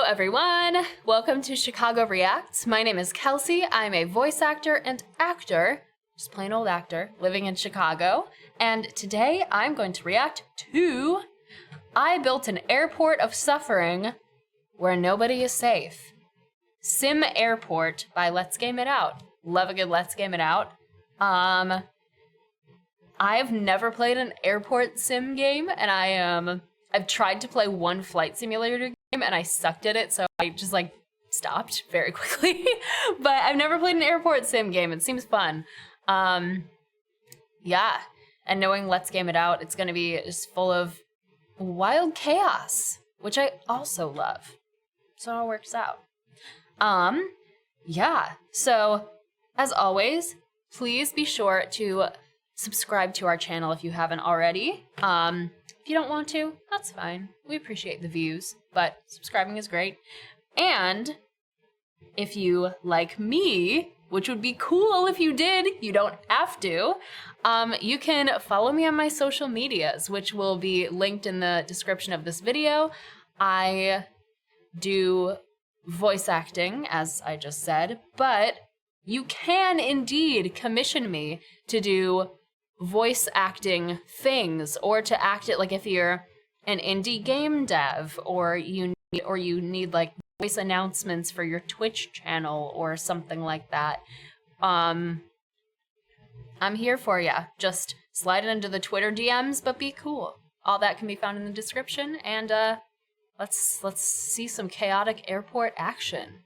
everyone! Welcome to Chicago Reacts. My name is Kelsey. I'm a voice actor and actor, just plain old actor, living in Chicago. And today I'm going to react to I Built an Airport of Suffering Where Nobody is Safe. SimAirport by Let's Game It Out. Love a good Let's Game It Out. I've never played an airport sim game, and I've tried to play one flight simulator game and I sucked at it, so I just stopped very quickly. But I've never played an airport sim game. It seems fun. Yeah, and knowing Let's Game It Out, it's gonna be just full of wild chaos, which I also love. So it all works out. Yeah, so as always, please be sure to subscribe to our channel if you haven't already. If you don't want to, that's fine. We appreciate the views, but subscribing is great. And if you like me, which would be cool if you did, you don't have to, you can follow me on my social medias, which will be linked in the description of this video. I do voice acting, as I just said, but you can indeed commission me to do voice acting things, or to act it, like if you're an indie game dev, or you need like voice announcements for your Twitch channel or something like that. I'm here for ya. Just slide it into the Twitter DMs, but be cool. All that can be found in the description, and let's see some chaotic airport action.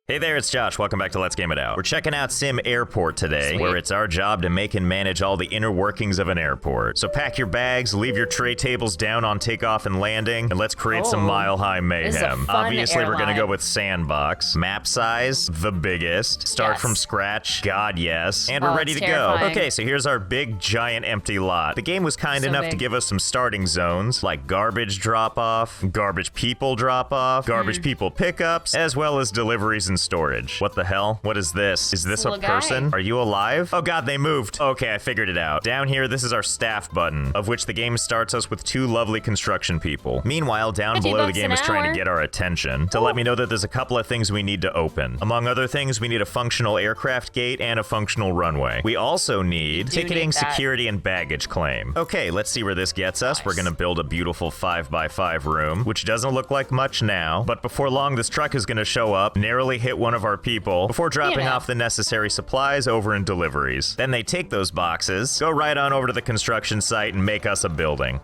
Hey there, it's Josh. Welcome back to Let's Game It Out. We're checking out SimAirport today, where it's our job to make and manage all the inner workings of an airport. So pack your bags, leave your tray tables down on takeoff and landing, and let's create some mile-high mayhem. Obviously, we're gonna go with sandbox. Map size, the biggest. Start from scratch, God yes. And we're ready to go. Okay, so here's our big, giant, empty lot. The game was kind enough to give us some starting zones, like garbage drop-off, garbage people drop-off, garbage people pickups, as well as deliveries and storage. What the hell? What is this? Is this a person? Are you alive? Oh god, they moved. Okay, I figured it out. Down here, this is our staff button, of which the game starts us with two lovely construction people. Meanwhile, down below, the game is trying to get our attention to let me know that there's a couple of things we need to open. Among other things, we need a functional aircraft gate and a functional runway. We also need ticketing, security, and baggage claim. Okay, let's see where this gets us. We're gonna build a beautiful 5x5 room, which doesn't look like much now, but before long, this truck is gonna show up, narrowly hit one of our people before dropping off the necessary supplies over in deliveries. Then they take those boxes, go right on over to the construction site, and make us a building.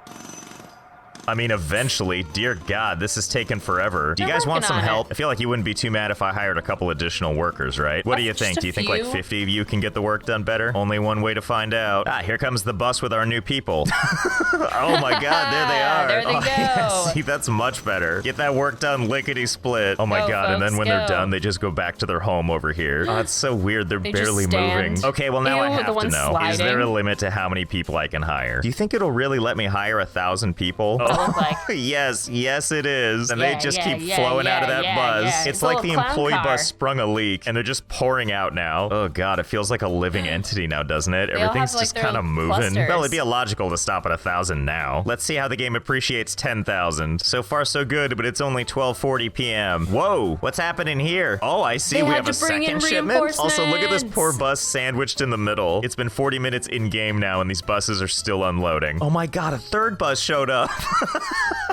I mean, eventually. Dear God, this is taking forever. Do you guys want some help? I feel like you wouldn't be too mad if I hired a couple additional workers, right? What do you think? Do you think like 50 of you can get the work done better? Only one way to find out. Ah, here comes the bus with our new people. Oh my God, there they are. There they go. Yeah, see, that's much better. Get that work done lickety-split. Oh my God, and then when they're done, they just go back to their home over here. Oh, it's so weird. They're barely moving. Okay, well now I have to know. Is there a limit to how many people I can hire? Do you think it'll really let me hire 1,000 people? Yes, it is. And they just keep flowing out of that bus. It's like the employee bus sprung a leak, and they're just pouring out now. Oh God, it feels like a living entity now, doesn't it? Everything's just kind of moving. Well, it'd be illogical to stop at 1,000 now. Let's see how the game appreciates 10,000. So far, so good, but it's only 12:40 p.m. Whoa, what's happening here? Oh, I see. We have a second shipment. Also, look at this poor bus sandwiched in the middle. It's been 40 minutes in game now, and these buses are still unloading. Oh my God, a third bus showed up.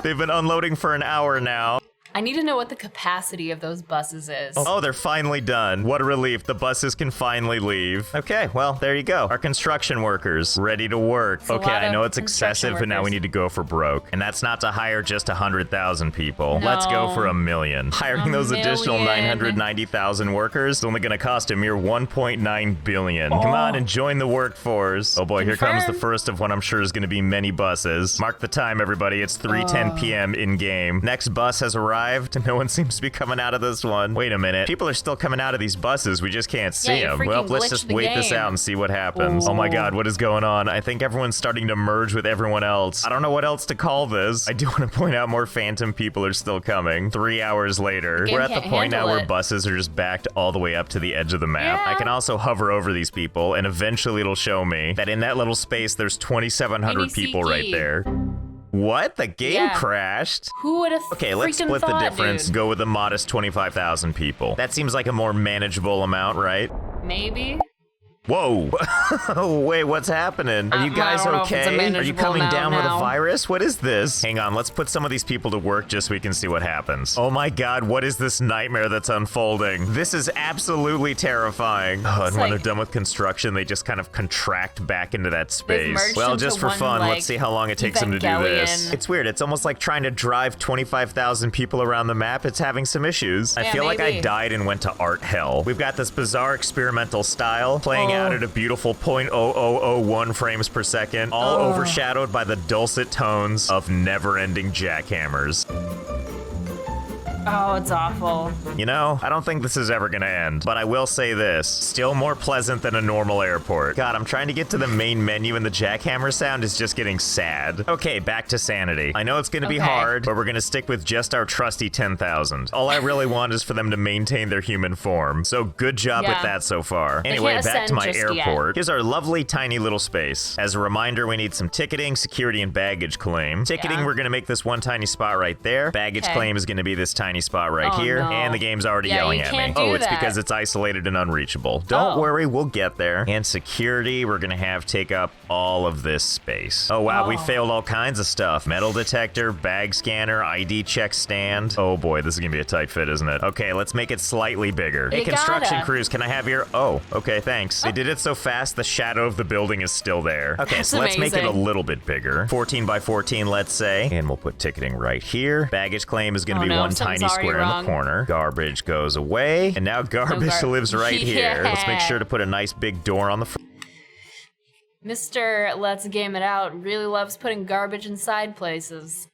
They've been unloading for an hour now. I need to know what the capacity of those buses is. Oh, they're finally done. What a relief. The buses can finally leave. Okay, well, there you go. Our construction workers ready to work. Okay, I know it's excessive, but now we need to go for broke. And that's not to hire just 100,000 people. No. Let's go for 1 million. Hiring those additional 990,000 workers is only going to cost a mere 1.9 billion. Come on and join the workforce. Oh boy, here comes the first of what I'm sure is going to be many buses. Mark the time, everybody. It's 3:10 p.m. in game. Next bus has arrived. No one seems to be coming out of this one. Wait a minute. People are still coming out of these buses. We just can't see them. Well, let's just wait this out and see what happens. Oh my God, what is going on? I think everyone's starting to merge with everyone else. I don't know what else to call this. I do want to point out more phantom people are still coming. 3 hours later. We're at the point now where buses are just backed all the way up to the edge of the map. I can also hover over these people, and eventually it'll show me that in that little space, there's 2,700 people right there. What? The game crashed? Who would have Okay, let's freaking split thought, the difference. dude? Go with a modest 25,000 people. That seems like a more manageable amount, right? Maybe. Whoa. Wait, what's happening? Are you guys I don't know if it's a okay? Are you manageable coming amount down with a now. virus? What is this? Hang on, let's put some of these people to work just so we can see what happens. Oh my god, what is this nightmare that's unfolding? This is absolutely terrifying. Oh, and when they're done with construction, they just kind of contract back into that space. merged Well, into just for one, fun, like, let's see how long it takes them to do this. Evangelion. It's weird. It's almost like trying to drive 25,000 people around the map. It's having some issues. I Yeah, feel like I maybe. died and went to art hell. We've got this bizarre experimental style playing out at a beautiful 0.0001 frames per second, all overshadowed by the dulcet tones of never-ending jackhammers. Oh, it's awful. You know, I don't think this is ever gonna end, but I will say this, still more pleasant than a normal airport. God, I'm trying to get to the main menu and the jackhammer sound is just getting sad. Okay, back to sanity. I know it's gonna be hard, but we're gonna stick with just our trusty 10,000. All I really want is for them to maintain their human form, so good job with that so far. Anyway, can't back to ascend my just airport. yet. Here's our lovely tiny little space. As a reminder, we need some ticketing, security, and baggage claim. Ticketing, we're gonna make this one tiny spot right there. Baggage claim is gonna be this tiny spot right here, no. and the game's already Yeah, yelling you at me. can't do Oh, it's that. because it's isolated and unreachable. Don't worry, we'll get there. And security, we're gonna have take up all of this space. Oh wow, we failed all kinds of stuff. Metal detector, bag scanner, ID check stand. Oh boy, this is gonna be a tight fit, isn't it? Okay, let's make it slightly bigger. Hey, You construction gotta. crews, can I have your... Oh, okay, thanks. They did it so fast, the shadow of the building is still there. Okay, That's so let's make it a amazing. little bit bigger. 14 by 14, let's say. And we'll put ticketing right here. Baggage claim is gonna be one something's tiny already square in wrong. the corner. Garbage goes away, and now garbage lives right here. Let's make sure to put a nice big door on the front. Mr. Let's Game It Out really loves putting garbage inside places.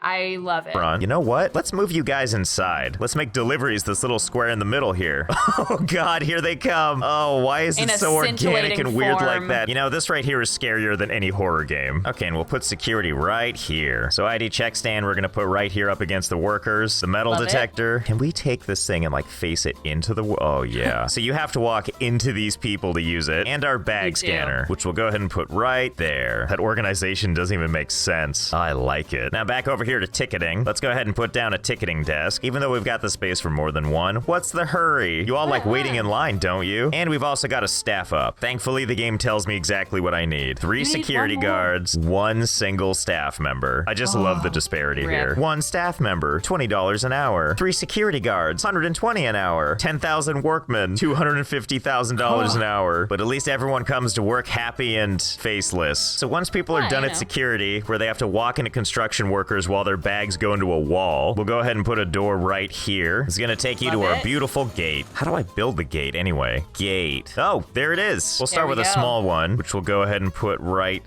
I love it. You know what? Let's move you guys inside. Let's make deliveries this little square in the middle here. Oh god, here they come. Oh, why is In it a so organic scintillating and weird like form. that? You know, this right here is scarier than any horror game. Okay, and we'll put security right here. So ID check stand, we're gonna put right here up against the workers. The metal Love it. detector. Can we take this thing and like face it into the... Oh yeah. So you have to walk into these people to use it. And our bag You do. scanner, which we'll go ahead and put right there. That organization doesn't even make sense. I like it. Now back over here to ticketing. Let's go ahead and put down a ticketing desk. Even though we've got the space for more than one, what's the hurry? You all like waiting in line, don't you? And we've also got a staff up. Thankfully, the game tells me exactly what I need. 3 You need security one more. guards, 1 single staff member. I just love the disparity rip. here. 1 staff member, $20 an hour. 3 security guards, $120 an hour. 10,000 workmen, $250,000 an hour. But at least everyone comes to work happy and faceless. So once people are Yeah, done you at know. security, where they have to walk into construction workers while their bags go into a wall, we'll go ahead and put a door right here. It's gonna take you to Love our it. beautiful gate. How do I build the gate anyway? Gate. Oh, there it is. We'll start we with a go. small one, which we'll go ahead and put right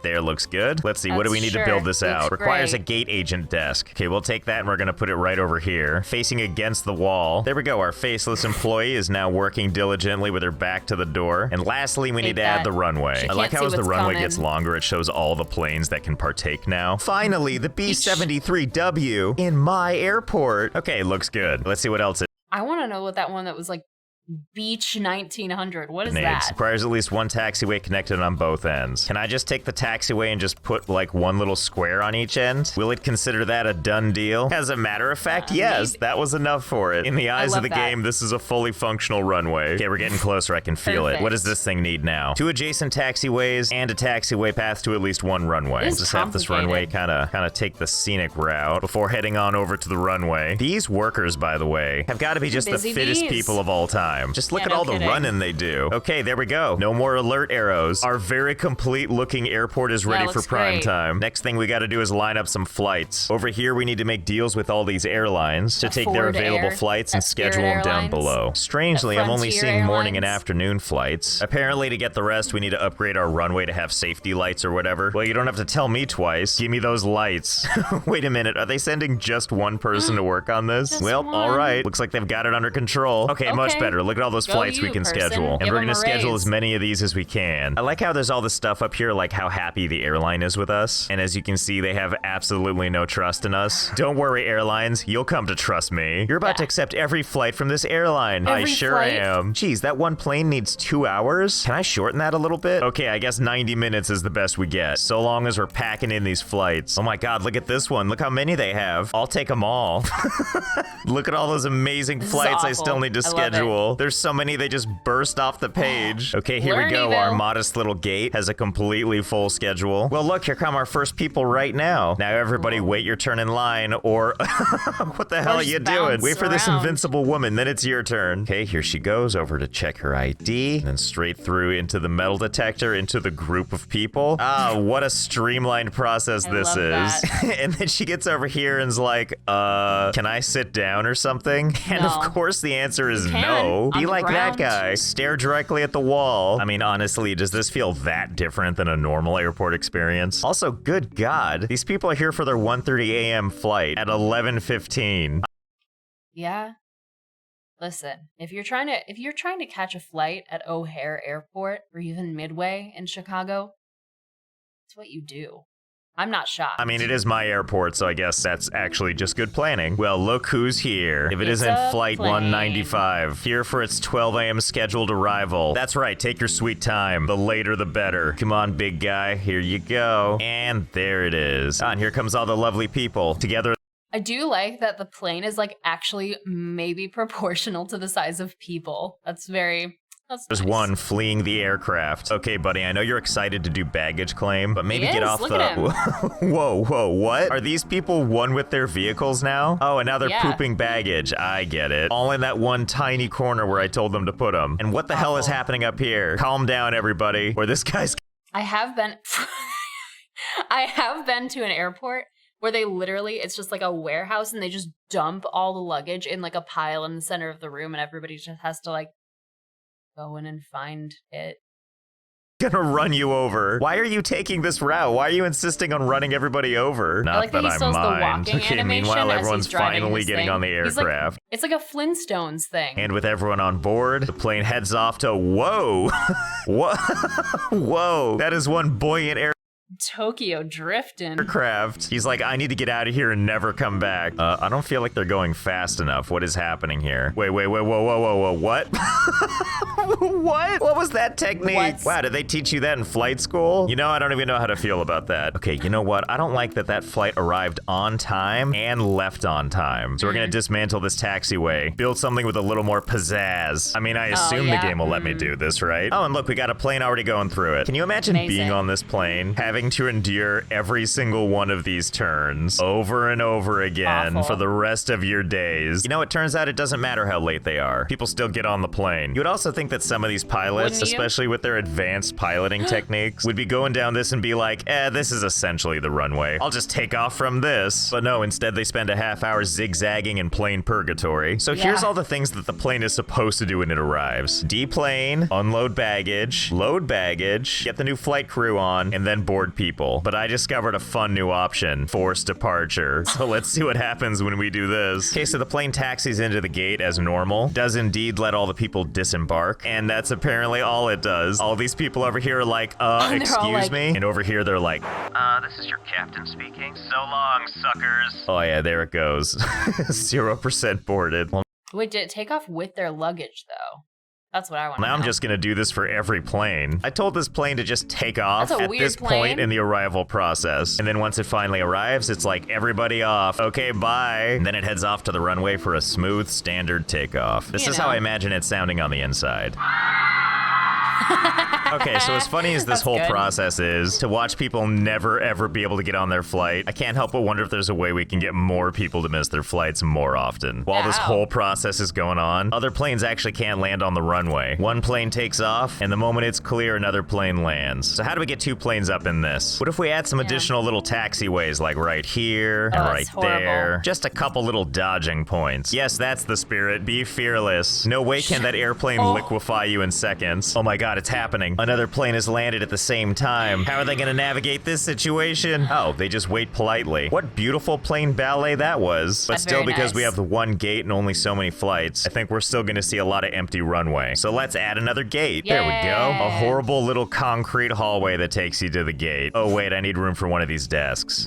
there looks good. Let's see, what do we need to Sure. build this out? Looks Requires a great. gate agent desk. Okay, we'll take that and we're gonna put it right over here, facing against the wall. There we go, our faceless employee is now working diligently with her back to the door. And lastly, we need to add that. the runway. She I like can't how see as the what's runway coming. gets longer, it shows all the planes that can partake now. Finally, the B-73W in my airport. Okay, looks good. Let's see what else it I want to know what that one that was like Beach 1900. What is needs. that? Requires at least one taxiway connected on both ends. Can I just take the taxiway and just put like one little square on each end? Will it consider that a done deal? As a matter of fact, yes, maybe. that was enough for it. In the eyes of love the that. game, this is a fully functional runway. Okay, we're getting closer. I can feel it. What does Perfect. this thing need now? 2 adjacent taxiways and a taxiway path to at least 1 runway. It is Just have this runway complicated. kind of take the scenic route before heading on over to the runway. These workers, by the way, have got to be just the Busy fittest bees. people of all time. Just look Yeah, at no all the kidding. running they do. Okay, there we go. No more alert arrows. Our very complete looking airport is ready for looks prime great. time. Next thing we got to do is line up some flights. Over here, we need to make deals with all these airlines to take their Ford available Air, flights and that Spirit schedule them down Airlines, below. Strangely, that I'm only Frontier seeing morning and Airlines. afternoon flights. Apparently, to get the rest, we need to upgrade our runway to have safety lights or whatever. Well, you don't have to tell me twice. Give me those lights. Wait a minute. Are they sending just one person to work on this? Just Well, one. all right. Looks like they've got it under control. Okay, much Okay. better. Look at all those Go flights we you, can person. schedule. And Give we're them going to a schedule raise. as many of these as we can. I like how there's all this stuff up here, like how happy the airline is with us. And as you can see, they have absolutely no trust in us. Don't worry, airlines. You'll come to trust me. You're about to accept every flight from this airline. I Every sure flight? am. Geez, that one plane needs 2 hours? Can I shorten that a little bit? Okay, I guess 90 minutes is the best we get. So long as we're packing in these flights. Oh my god, look at this one. Look how many they have. I'll take them all. Look at all those amazing This is flights I awful. still need to I love it. schedule. There's so many they just burst off the page. Okay, here we go. Our Lernyville. modest little gate has a completely full schedule. Well, look, here come our first people right now. Now everybody wait your turn in line, or what the hell are just you doing? bounce Wait for this around. invincible woman, then it's your turn. Okay, here she goes over to check her ID, and then straight through into the metal detector, into the group of people. Ah, what a streamlined process I this love is. that. And then she gets over here and's like, can I sit down or something? And No. of course the answer is You can, no. on Be the like that ground. guy. Stare directly at the wall. I mean, honestly, does this feel that different than a normal airport experience? Also, good God, these people are here for their 1:30 a.m. flight at 11:15. Yeah. Listen, if you're trying to catch a flight at O'Hare Airport or even Midway in Chicago, it's what you do. I'm not shocked. I mean, it is my airport, so I guess that's actually just good planning. Well, look who's here. If it It's isn't a Flight plane. 195, here for its 12 a.m. scheduled arrival. That's right, take your sweet time. The later, the better. Come on, big guy, here you go. And there it is. Ah, and here comes all the lovely people. Together, I do like that the plane is like actually maybe proportional to the size of people. That's there's nice. one fleeing the aircraft. Okay, buddy, I know you're excited to do baggage claim, but maybe He get is, off look the... at him. Whoa, what? Are these people one with their vehicles now? Oh, and now they're Yeah. pooping baggage. I get it. All in that one tiny corner where I told them to put them. And what the hell is Awful. happening up here? Calm down, everybody, or this guy's... I have been I have been to an airport where they literally, it's just like a warehouse and they just dump all the luggage in like a pile in the center of the room and everybody just has to like go in and find it. gonna run you over. Why are you taking this route? Why are you insisting on running everybody over? Not like that he I still has the mind. walking Okay, animation meanwhile, as everyone's he's driving finally his getting thing. on the He's like- aircraft. It's like a Flintstones thing. And with everyone on board, the plane heads off to, whoa, whoa, that is one buoyant Tokyo drifting. aircraft. He's like, I need to get out of here and never come back. I don't feel like they're going fast enough. What is happening here? Wait, whoa, what? What was that technique? What? Wow, did they teach you that in flight school? You know, I don't even know how to feel about that. Okay, you know what? I don't like that flight arrived on time and left on time. So we're gonna dismantle this taxiway, build something with a little more pizzazz. I mean, I assume yeah. the game will let me do this, right? Oh, and look, we got a plane already going through it. Can you imagine Amazing. being on this plane, having to endure every single one of these turns over and over again Awful. for the rest of your days? You know, it turns out it doesn't matter how late they are. People still get on the plane. You would also think that some of these pilots, Wouldn't you? especially with their advanced piloting techniques, would be going down this and be like, this is essentially the runway. I'll just take off from this. But no, instead they spend a half hour zigzagging in plane purgatory. So here's Yeah. all the things that the plane is supposed to do when it arrives. Deplane, unload baggage, load baggage, get the new flight crew on, and then board people. But I discovered a fun new option, forced departure. So let's see what happens when we do this. Okay, so the plane taxis into the gate as normal, does indeed let all the people disembark, and that's apparently all it does. All these people over here are like, they're all excuse like- me? And over here they're like, this is your captain speaking. So long, suckers. Oh yeah, there it goes. 0% boarded. Well, Wait, did it take off with their luggage though? That's what I want to know. now I'm just gonna do this for every plane. I told this plane to just take off That's a at weird this point plane. in the arrival process. And then once it finally arrives, it's like, everybody off. Okay, bye. And then it heads off to the runway for a smooth, standard takeoff. This You is how know. I imagine it sounding on the inside. Okay, so as funny as this That's whole good. process is, to watch people never ever be able to get on their flight, I can't help but wonder if there's a way we can get more people to miss their flights more often. While this How? whole process is going on, other planes actually can't land on the runway. One plane takes off, and the moment it's clear, another plane lands. So how do we get two planes up in this? What if we add some additional little taxiways, like right here and Oh, right it's horrible. there? Just a couple little dodging points. Yes, that's the spirit. Be fearless. No way can that airplane Oh. liquefy you in seconds. Oh my god, it's happening. happening? Another plane has landed at the same time. How are they gonna navigate this situation? Oh, they just wait politely. What beautiful plane ballet that was. But That's still, very because we nice. have the one gate and only so many flights, I think we're still gonna see a lot of empty runway. So let's add another gate. There we go. A Yay. horrible little concrete hallway that takes you to the gate. Oh wait, I need room for one of these desks.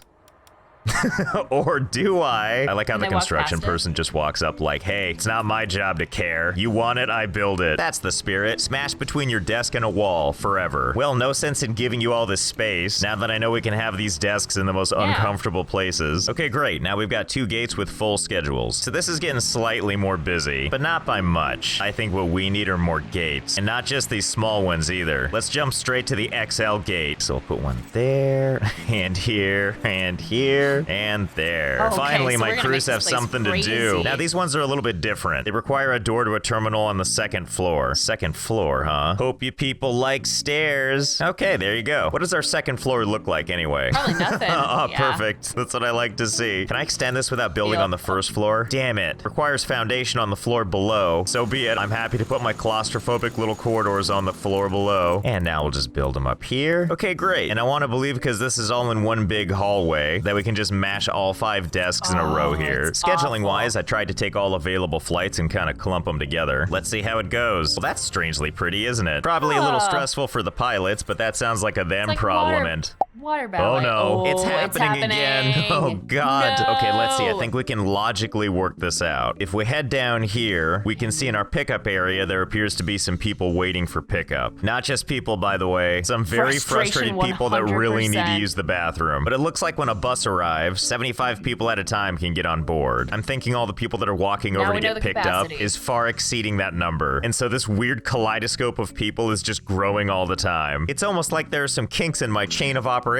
Or do I? I like how And the they walk construction past it. person just walks up like, hey, it's not my job to care. You want it, I build it. That's the spirit. Smash between your desk and a wall forever. Well, no sense in giving you all this space now that I know we can have these desks in the most uncomfortable places. Okay, great. Now we've got 2 gates with full schedules. So this is getting slightly more busy, but not by much. I think what we need are more gates, and not just these small ones either. Let's jump straight to the XL gate. So we'll put one there, and here, and here, and there. Okay, Finally, so my we're gonna make crews this have place something to do. crazy. Now, these ones are a little bit different. They require a door to a terminal on the 2nd floor. 2nd floor, huh? Hope you people like stairs. Okay, there you go. What does our 2nd floor look like anyway? Probably nothing. Oh, Yeah. perfect. That's what I like to see. Can I extend this without building Yep. on the 1st floor? Damn it. Requires foundation on the floor below. So be it. I'm happy to put my claustrophobic little corridors on the floor below. And now we'll just build them up here. Okay, great. And I want to believe, because this is all in one big hallway, that we can just mash all 5 desks in a row here. it's Scheduling awful. wise, I tried to take all available flights and kind of clump them together. Let's see how it goes. Well, that's strangely pretty, isn't it? Probably a little Ah. stressful for the pilots, but that sounds like a them Like problem. water- And Water oh ballet. no, it's Oh, happening again. Oh god. No. Okay, let's see. I think we can logically work this out. If we head down here, we can see in our pickup area there appears to be some people waiting for pickup. Not just people, by the way. Some very Frustration, frustrated people that really need to 100%. use the bathroom. But it looks like when a bus arrives, 75 people at a time can get on board. I'm thinking all the people that are walking Now over we to know get the picked up capacity. is far exceeding that number. And so this weird kaleidoscope of people is just growing all the time. It's almost like there are some kinks in my chain of operations.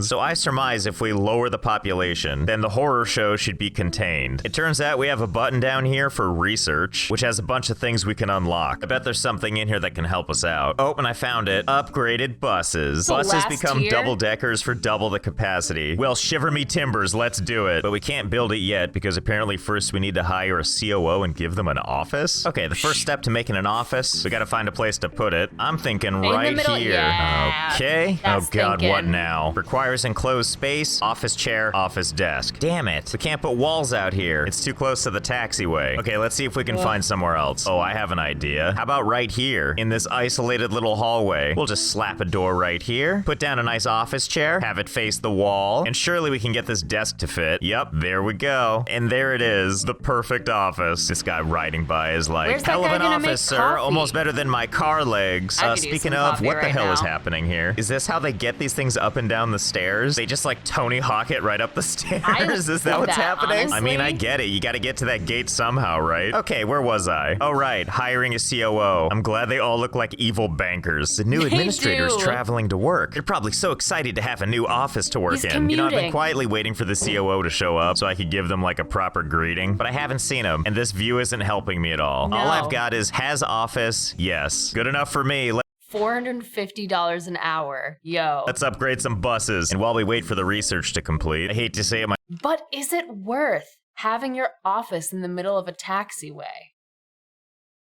So I surmise if we lower the population, then the horror show should be contained. It turns out we have a button down here for research, which has a bunch of things we can unlock. I bet there's something in here that can help us out. Oh, and I found it. Upgraded buses. The Buses last become tier? double-deckers for double the capacity. Well, shiver me timbers, let's do it. But we can't build it yet because apparently first we need to hire a COO and give them an office. Okay, the first step to making an office, we gotta find a place to put it. I'm thinking the right middle, here. yeah. Okay. That's Oh god, what thinking. now? Requires enclosed space, office chair, office desk. Damn it. We can't put walls out here. It's too close to the taxiway. Okay, let's see if we can find somewhere else. Oh, I have an idea. How about right here in this isolated little hallway? We'll just slap a door right here, put down a nice office chair, have it face the wall, and surely we can get this desk to fit. Yep, there we go. And there it is, the perfect office. This guy riding by is like, Where's that hell of guy an gonna make office, sir. coffee? Almost better than my car legs. I could use Speaking some of, coffee what the right hell is now. happening here? Is this how they get these things up and down the stairs? They just like Tony Hawk it right up the stairs? Is that love what's that, happening? I mean, I honestly. get it. You gotta get to that gate somehow, right? Okay, where was I? Oh, right. Hiring a COO. I'm glad they all look like evil bankers. The new They administrator's do. traveling to work. They're probably so excited to have a new office to work He's in. You know, I've been commuting. quietly waiting for the COO to show up so I could give them like a proper greeting, but I haven't seen him, and this view isn't helping me at all. All No. I've got is has office, yes. Good enough for me. $450 an hour. Yo. Let's upgrade some buses. And while we wait for the research to complete, I hate to say it, But is it worth having your office in the middle of a taxiway?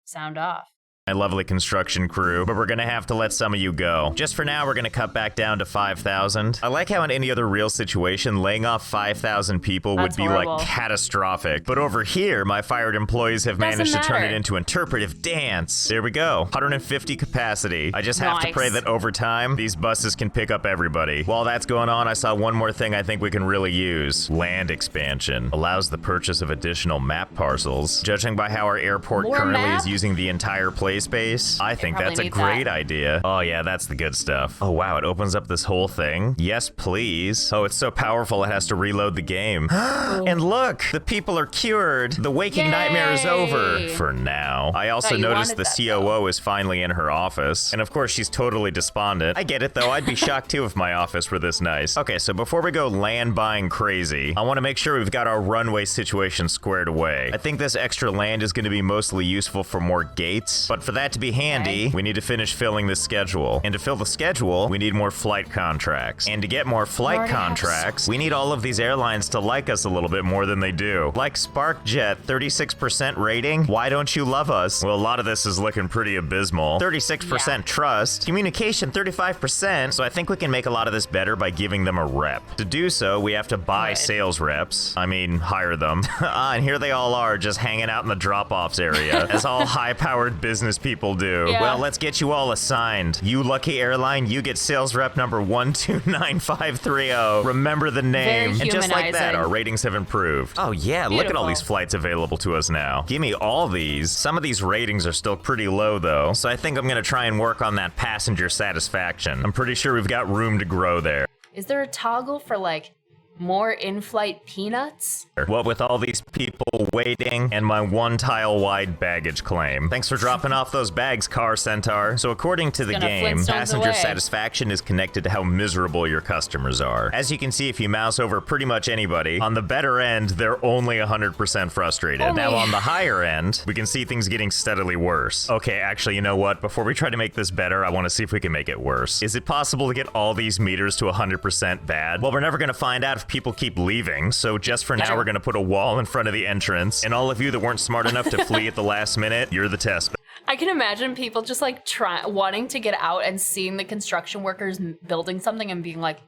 Sound off. my lovely construction crew, but we're gonna have to let some of you go. Just for now, we're gonna cut back down to 5,000. I like how in any other real situation, laying off 5,000 people would That's be horrible. like catastrophic. But over here, my fired employees have Doesn't managed to turn it matter. into interpretive dance. There we go, 150 capacity. I just have to Nice. pray that over time, these buses can pick up everybody. While that's going on, I saw one more thing I think we can really use. Land expansion. Allows the purchase of additional map parcels. Judging by how our airport More currently map? is using the entire play space, I think probably that's a need great that. idea. Oh yeah, that's the good stuff. Oh wow, it opens up this whole thing. Yes, please. Oh, it's so powerful it has to reload the game. And look, the people are cured. The waking nightmare is over. Yay. For now. I also Thought you noticed wanted the that, COO is finally in her office. And of course, she's totally despondent. I get it though, I'd be shocked too if my office were this nice. Okay, so before we go land buying crazy, I want to make sure we've got our runway situation squared away. I think this extra land is going to be mostly useful for more gates, but But for that to be handy, we need to finish filling this schedule. And to fill the schedule, we need more flight contracts. And to get more flight contracts, we need all of these airlines to like us a little bit more than they do. Like SparkJet, 36% rating. Why don't you love us? Well, a lot of this is looking pretty abysmal. 36% trust. Communication, 35%. So I think we can make a lot of this better by giving them a rep. To do so, we have to buy sales reps. I mean, hire them. And here they all are, just hanging out in the drop-offs area, as all high-powered business people do. Yeah. Well, let's get you all assigned. You lucky airline, you get sales rep number 129530. Remember the name. And just like that, our ratings have improved. Oh yeah, look at all these flights available to us now. Give me all these. Some of these ratings are still pretty low though, so I think I'm gonna try and work on that passenger satisfaction. I'm pretty sure we've got room to grow there. Is there a toggle for like more in-flight peanuts? What with all these people waiting and my 1-tile-wide baggage claim. Thanks for dropping off those bags, Car Centaur. So according to the game, passenger satisfaction is connected to how miserable your customers are. As you can see, if you mouse over pretty much anybody, on the better end, they're only 100% frustrated. Now on the higher end, we can see things getting steadily worse. Okay, actually, you know what? Before we try to make this better, I want to see if we can make it worse. Is it possible to get all these meters to 100% bad? Well, we're never going to find out if people keep leaving, so just for now, we're gonna put a wall in front of the entrance, and all of you that weren't smart enough to flee at the last minute, you're the test. I can imagine people just like wanting to get out and seeing the construction workers building something and being like,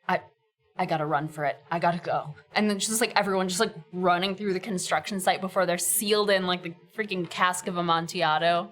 I gotta run for it. I gotta go. And then just like everyone just like running through the construction site before they're sealed in like the freaking cask of Amontillado.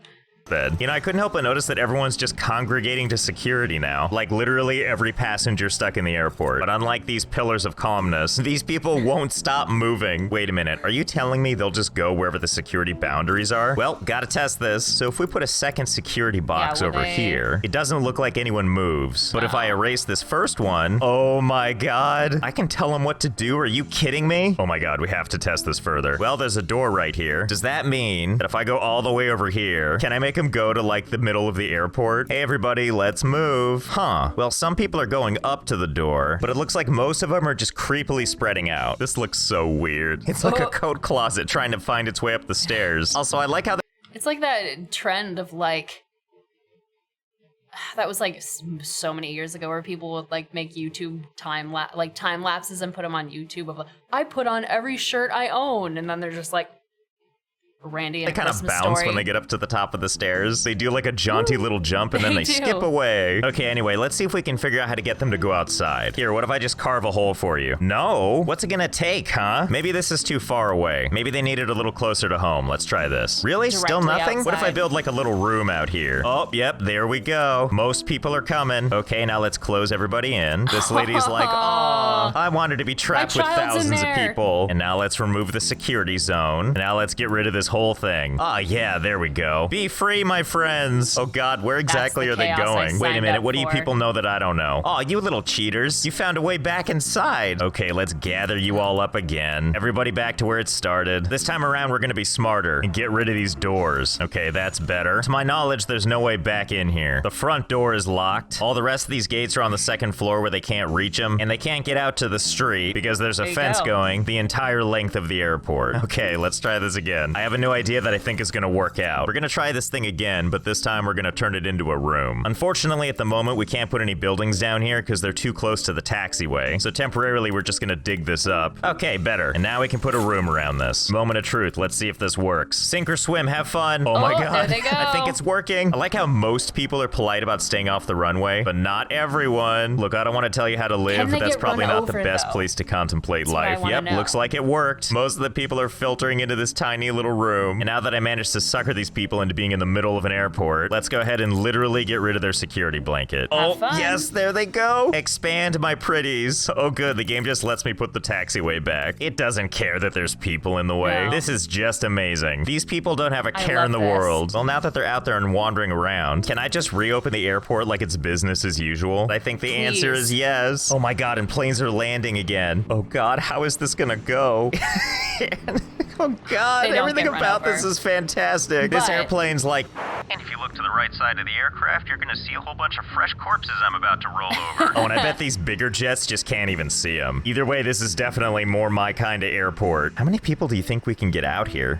You know, I couldn't help but notice that everyone's just congregating to security now. Like literally every passenger stuck in the airport. But unlike these pillars of calmness, these people won't stop moving. Wait a minute, are you telling me they'll just go wherever the security boundaries are? Well, gotta test this. So if we put a second security box over here, it doesn't look like anyone moves. But if I erase this first one, oh my god, I can tell them what to do. Are you kidding me? Oh my god, we have to test this further. Well, there's a door right here. Does that mean that if I go all the way over here, can I make them go to like the middle of the airport? Hey everybody, let's move. Huh. Well, some people are going up to the door, but it looks like most of them are just creepily spreading out. This looks so weird. It's like a coat closet trying to find its way up the stairs. Also, I like how it's like that trend of like, that was like so many years ago where people would like make YouTube time lapses and put them on YouTube of like, I put on every shirt I own, and then they're just like, Randy and they kind of bounce when they get up to the top of the stairs. They do like a jaunty little jump and then they skip away. Okay, anyway, let's see if we can figure out how to get them to go outside. Here, what if I just carve a hole for you? No? What's it gonna take, huh? Maybe this is too far away. Maybe they need it a little closer to home. Let's try this. Really? Still nothing? Outside. What if I build like a little room out here? Oh, yep, there we go. Most people are coming. Okay, now let's close everybody in. This lady's like, aw, I wanted to be trapped with thousands of people. And now let's remove the security zone. And now let's get rid of this whole thing. Ah, yeah, there we go. Be free, my friends. Oh god, where exactly are they going? Wait a minute, what do you people know that I don't know? Oh, you little cheaters. You found a way back inside. Okay, let's gather you all up again. Everybody back to where it started. This time around, we're gonna be smarter and get rid of these doors. Okay, that's better. To my knowledge, there's no way back in here. The front door is locked. All the rest of these gates are on the second floor where they can't reach them, and they can't get out to the street because there's a fence going the entire length of the airport. Okay, let's try this again. I have a new idea that I think is gonna work out. We're gonna try this thing again, but this time we're gonna turn it into a room. Unfortunately, at the moment, we can't put any buildings down here because they're too close to the taxiway. So temporarily, we're just gonna dig this up. Okay, better. And now we can put a room around this. Moment of truth. Let's see if this works. Sink or swim, have fun. Oh my god. There they go. I think it's working. I like how most people are polite about staying off the runway, but not everyone. Look, I don't want to tell you how to live, but that's probably not the best place to contemplate life. Yep, looks like it worked. Most of the people are filtering into this tiny little room. And now that I managed to sucker these people into being in the middle of an airport, let's go ahead and literally get rid of their security blanket. Oh, yes, there they go. Expand my pretties. Oh, good. The game just lets me put the taxiway back. It doesn't care that there's people in the way. No. This is just amazing. These people don't have a care in the world. Well, now that they're out there and wandering around, can I just reopen the airport like it's business as usual? I think the answer is yes. Oh my god, and planes are landing again. Oh god, how is this gonna go? Oh god, everything about this is fantastic. This airplane's like, and if you look to the right side of the aircraft, you're gonna see a whole bunch of fresh corpses I'm about to roll over. Oh, and I bet these bigger jets just can't even see them. Either way, this is definitely more my kind of airport. How many people do you think we can get out here?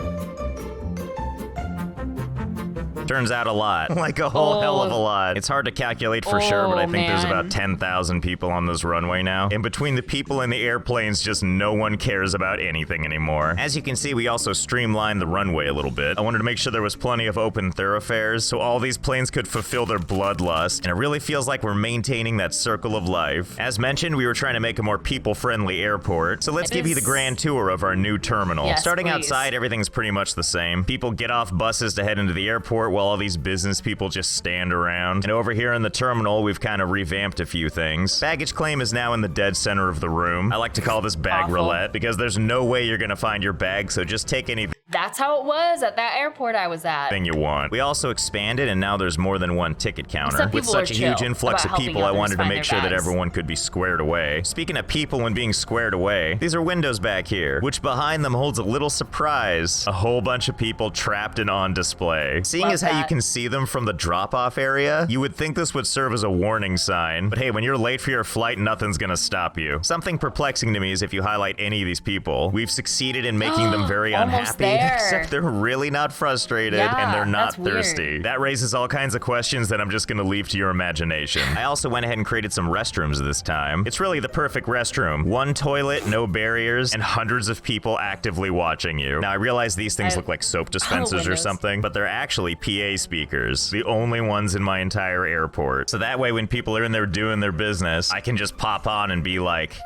Turns out a lot. Like a whole hell of a lot. It's hard to calculate for sure, but I think there's about 10,000 people on this runway now. And between the people and the airplanes, just no one cares about anything anymore. As you can see, we also streamlined the runway a little bit. I wanted to make sure there was plenty of open thoroughfares so all these planes could fulfill their bloodlust, and it really feels like we're maintaining that circle of life. As mentioned, we were trying to make a more people-friendly airport, so let's give you the grand tour of our new terminal. Yes, Starting please. outside, everything's pretty much the same. People get off buses to head into the airport while all these business people just stand around. And over here in the terminal, we've kind of revamped a few things. Baggage claim is now in the dead center of the room. I like to call this bag roulette because there's no way you're gonna find your bag, so just take anything. That's how it was at that airport I was at. Thing you want. We also expanded, and now there's more than one ticket counter. With such a huge influx of people, I wanted to make sure that everyone could be squared away. Speaking of people and being squared away, these are windows back here, which behind them holds a little surprise. A whole bunch of people trapped and on display. Seeing as how you can see them from the drop-off area, you would think this would serve as a warning sign. But hey, when you're late for your flight, nothing's gonna stop you. Something perplexing to me is if you highlight any of these people, we've succeeded in making them very unhappy. Except they're really not frustrated, and they're not thirsty. Weird. That raises all kinds of questions that I'm just gonna leave to your imagination. I also went ahead and created some restrooms this time. It's really the perfect restroom. One toilet, no barriers, and hundreds of people actively watching you. Now I realize these things look like soap dispensers or something, but they're actually PA speakers. The only ones in my entire airport. So that way when people are in there doing their business, I can just pop on and be like, "Hey,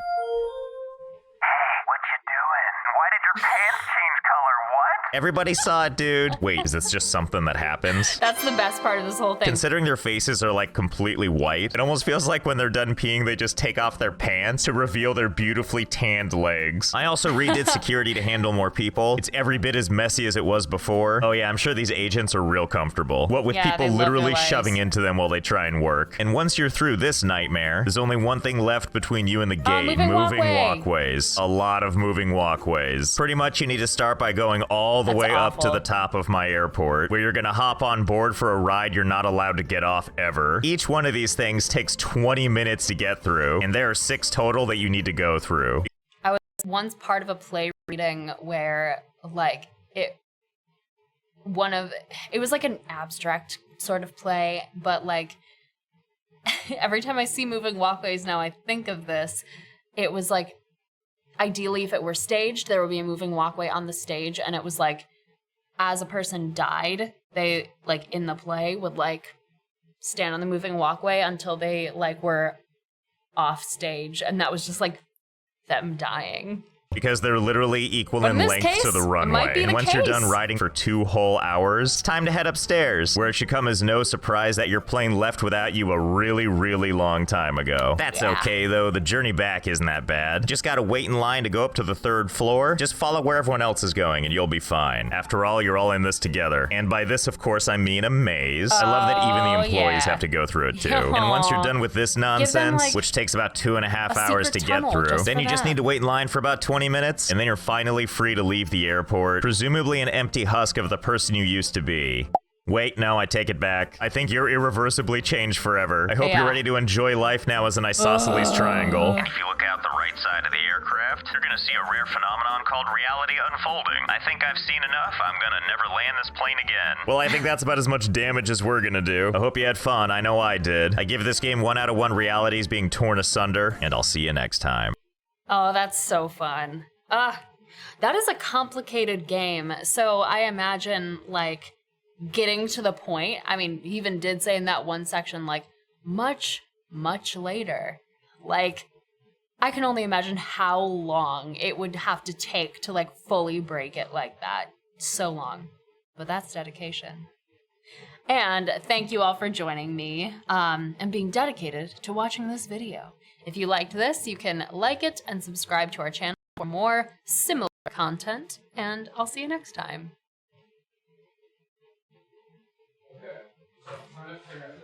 what you doing? Why did your pants change color? What?" Everybody saw it, dude. Wait, is this just something that happens? That's the best part of this whole thing. Considering their faces are like completely white, it almost feels like when they're done peeing, they just take off their pants to reveal their beautifully tanned legs. I also redid security to handle more people. It's every bit as messy as it was before. Oh yeah, I'm sure these agents are real comfortable. What with people literally shoving into them while they try and work. And once you're through this nightmare, there's only one thing left between you and the gate. Moving walkways. A lot of moving walkways. Pretty much you need to start by going all the way up to the top of my airport, where you're gonna hop on board for a ride you're not allowed to get off ever. Each one of these things takes 20 minutes to get through, and there are 6 total that you need to go through. I was once part of a play reading where, like, it was like an abstract sort of play, but like, every time I see moving walkways now, I think of this. It was like, ideally, if it were staged, there would be a moving walkway on the stage, and it was like, as a person died, they, like, in the play would, like, stand on the moving walkway until they, like, were off stage, and that was just, like, them dying. Because they're literally equal in length to the runway. And once you're done riding for 2 whole hours, it's time to head upstairs, where it should come as no surprise that your plane left without you a really, really long time ago. That's okay, though. The journey back isn't that bad. Just gotta wait in line to go up to the 3rd floor. Just follow where everyone else is going, and you'll be fine. After all, you're all in this together. And by this, of course, I mean a maze. I love that even the employees have to go through it, too. And once you're done with this nonsense, which takes about 2.5 hours to get through, then you just need to wait in line for about 20 minutes, and then you're finally free to leave the airport, presumably an empty husk of the person you used to be. Wait, no, I take it back. I think you're irreversibly changed forever. I hope you're ready to enjoy life now as an isosceles triangle. And if you look out the right side of the aircraft, you're gonna see a rare phenomenon called reality unfolding. I think I've seen enough. I'm gonna never land this plane again. Well, I think that's about as much damage as we're gonna do. I hope you had fun. I know I did. I give this game 1 out of 1 realities being torn asunder, and I'll see you next time. Oh, that's so fun. That is a complicated game. So I imagine, like, getting to the point, I mean, he even did say in that one section, like, much, much later. Like, I can only imagine how long it would have to take to, like, fully break it like that. So long. But that's dedication. And thank you all for joining me and being dedicated to watching this video. If you liked this, you can like it and subscribe to our channel for more similar content, and I'll see you next time. Okay.